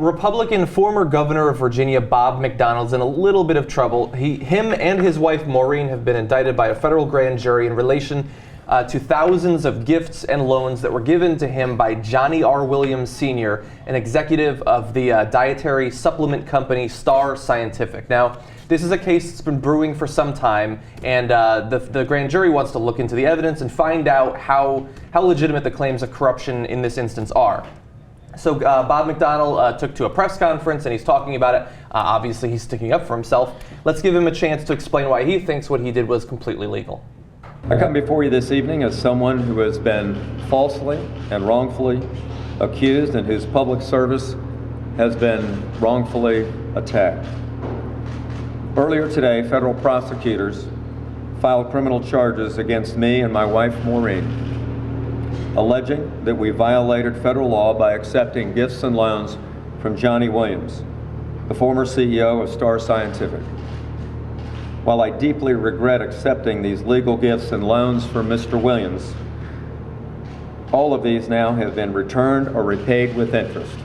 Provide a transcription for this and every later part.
Republican former governor of Virginia, Bob McDonald's in a little bit of trouble. Him and his wife, Maureen, have been indicted by a federal grand jury in relation to thousands of gifts and loans that were given to him by Jonnie R. Williams Sr., an executive of the dietary supplement company Star Scientific. Now, this is a case that's been brewing for some time, and the grand jury wants to look into the evidence and find out how legitimate the claims of corruption in this instance are. So Bob McDonald took to a press conference and he's talking about it. Obviously, he's sticking up for himself. Let's give him a chance to explain why he thinks what he did was completely legal. I come before you this evening as someone who has been falsely and wrongfully accused and whose public service has been wrongfully attacked. Earlier today, federal prosecutors filed criminal charges against me and my wife, Maureen, alleging that we violated federal law by accepting gifts and loans from Jonnie Williams, the former CEO of Star Scientific. While I deeply regret accepting these legal gifts and loans from Mr. Williams, all of these now have been returned or repaid with interest.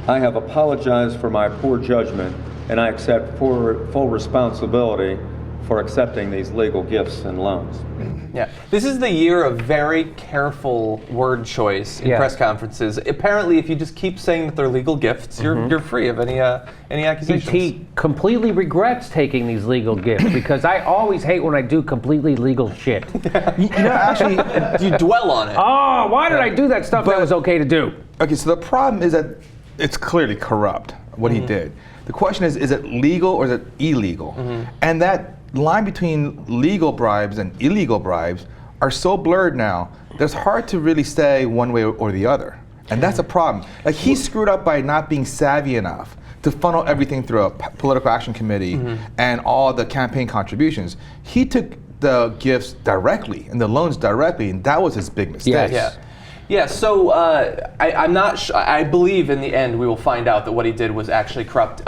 I have apologized for my poor judgment, and I accept full responsibility for accepting these legal gifts and loans. Yeah, this is the year of very careful word choice in press conferences. Apparently, if you just keep saying that they're legal gifts, you're free of any accusations. He completely regrets taking these legal gifts because I always hate when I do completely legal shit. Actually, you dwell on it. Oh, why did I do that stuff that was okay to do? Okay, so the problem is that it's clearly corrupt, what he did. The question is it legal or is it illegal? And that line between legal bribes and illegal bribes are so blurred now that it's hard to really say one way or the other. And that's a problem. Like, he screwed up by not being savvy enough to funnel everything through a political action committee and all the campaign contributions. He took the gifts directly and the loans directly, and that was his big mistake. Yeah, so I'm not I believe in the end we will find out that what he did was actually corrupt.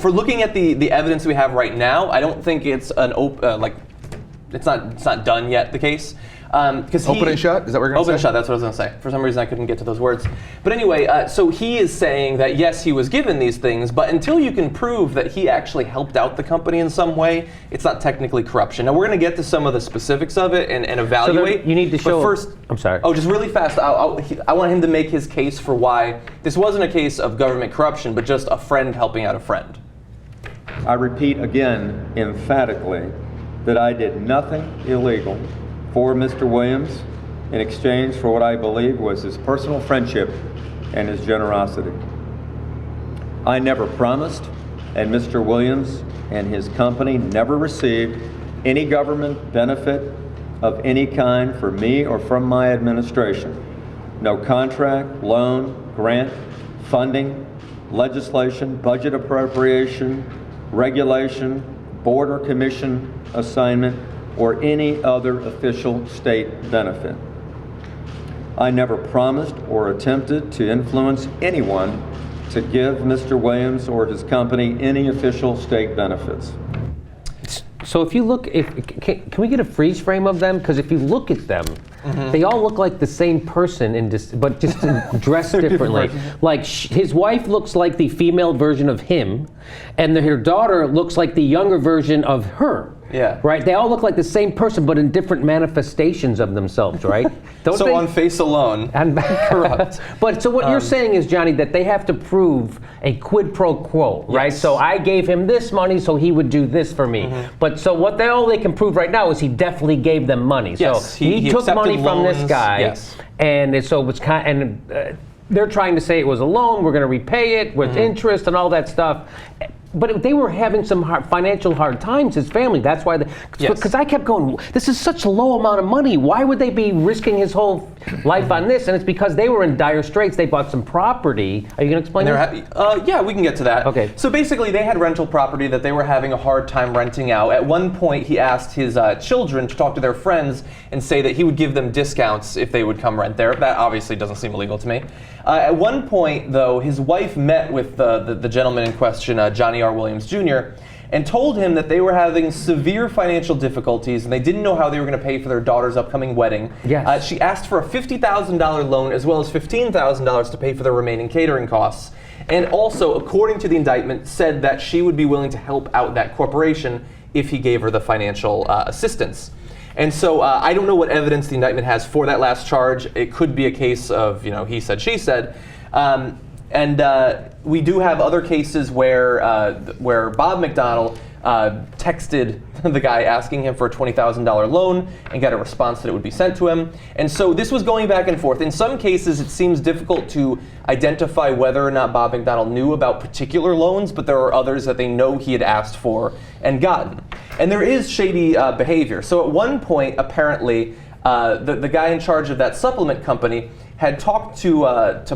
For looking at the evidence we have right now, I don't think it's an it's not done yet, the case. Open and shut? Is that what you're going to say? Open and shut, that's what I was going to say. For some reason I couldn't get to those words. But anyway, so he is saying that yes, he was given these things, but until you can prove that he actually helped out the company in some way, it's not technically corruption. Now we're going to get to some of the specifics of it and evaluate. So you need to show. But first, I'm sorry. Oh, just really fast, I want him to make his case for why this wasn't a case of government corruption, but just a friend helping out a friend. I repeat again emphatically that I did nothing illegal for Mr. Williams in exchange for what I believe was his personal friendship and his generosity. I never promised, and Mr. Williams and his company never received any government benefit of any kind for me or from my administration. No contract, loan, grant, funding, legislation, budget appropriation, regulation, board or commission assignment, or any other official state benefit. I never promised or attempted to influence anyone to give Mr. Williams or his company any official state benefits. So if you look, can we get a freeze frame of them? Because if you look at them, they all look like the same person, but just dressed differently. Like his wife looks like the female version of him, and her daughter looks like the younger version of her. Yeah. Right? They all look like the same person, but in different manifestations of themselves, right? So they? On face alone, corrupt. But so what you're saying is, Jonnie, that they have to prove a quid pro quo, right? So I gave him this money, so he would do this for me. But so what all they can prove right now is he definitely gave them money. Yes, so he took money from this guy, and so it was they're trying to say it was a loan. We're going to repay it with interest and all that stuff. But they were having some financial hard times, his family. That's why, because I kept going, this is such a low amount of money. Why would they be risking his whole life on this? And it's because they were in dire straits. They bought some property. Are you going to explain that? Yeah, we can get to that. Okay. So basically, they had rental property that they were having a hard time renting out. At one point, he asked his children to talk to their friends and say that he would give them discounts if they would come rent there. That obviously doesn't seem illegal to me. At one point, though, his wife met with the gentleman in question, Jonnie R. Williams Jr., and told him that they were having severe financial difficulties and they didn't know how they were going to pay for their daughter's upcoming wedding. Yes. She asked for a $50,000 loan as well as $15,000 to pay for their remaining catering costs. And also, according to the indictment, said that she would be willing to help out that corporation if he gave her the financial assistance. And so I don't know what evidence the indictment has for that last charge. It could be a case of, he said, she said. And we do have other cases where Bob McDonald texted the guy asking him for a $20,000 loan and got a response that it would be sent to him. And so this was going back and forth. In some cases, it seems difficult to identify whether or not Bob McDonald knew about particular loans, but there are others that they know he had asked for and gotten. And there is shady behavior. So at one point, apparently, the guy in charge of that supplement company had talked to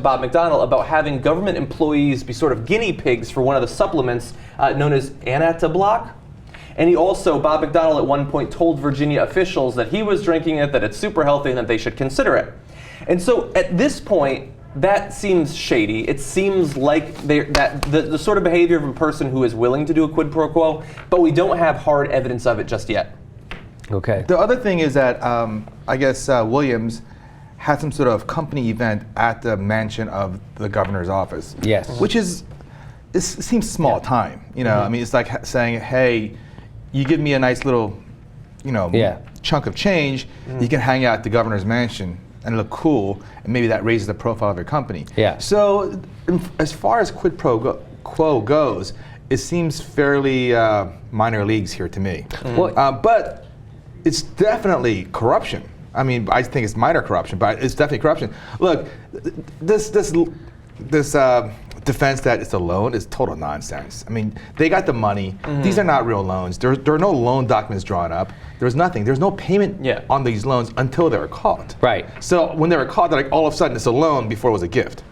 Bob McDonald about having government employees be sort of guinea pigs for one of the supplements known as Iadarola. And he also, Bob McDonald at one point told Virginia officials that he was drinking it, that it's super healthy, and that they should consider it. And so at this point, that seems shady. It seems like the sort of behavior of a person who is willing to do a quid pro quo, but we don't have hard evidence of it just yet. Okay. The other thing is that I guess Williams had some sort of company event at the mansion of the governor's office. Yes. Which it seems small time. I mean, it's like saying, hey, you give me a nice little, chunk of change, you can hang out at the governor's mansion and look cool, and maybe that raises the profile of your company. Yeah. So as far as quid pro quo goes, it seems fairly minor leagues here to me. But it's definitely corruption. I mean, I think it's minor corruption, but it's definitely corruption. Look, this defense that it's a loan is total nonsense. I mean, they got the money. These are not real loans. There are no loan documents drawn up. There's nothing. There's no payment on these loans until they were caught. Right. So when they were caught, they're like, all of a sudden it's a loan before it was a gift.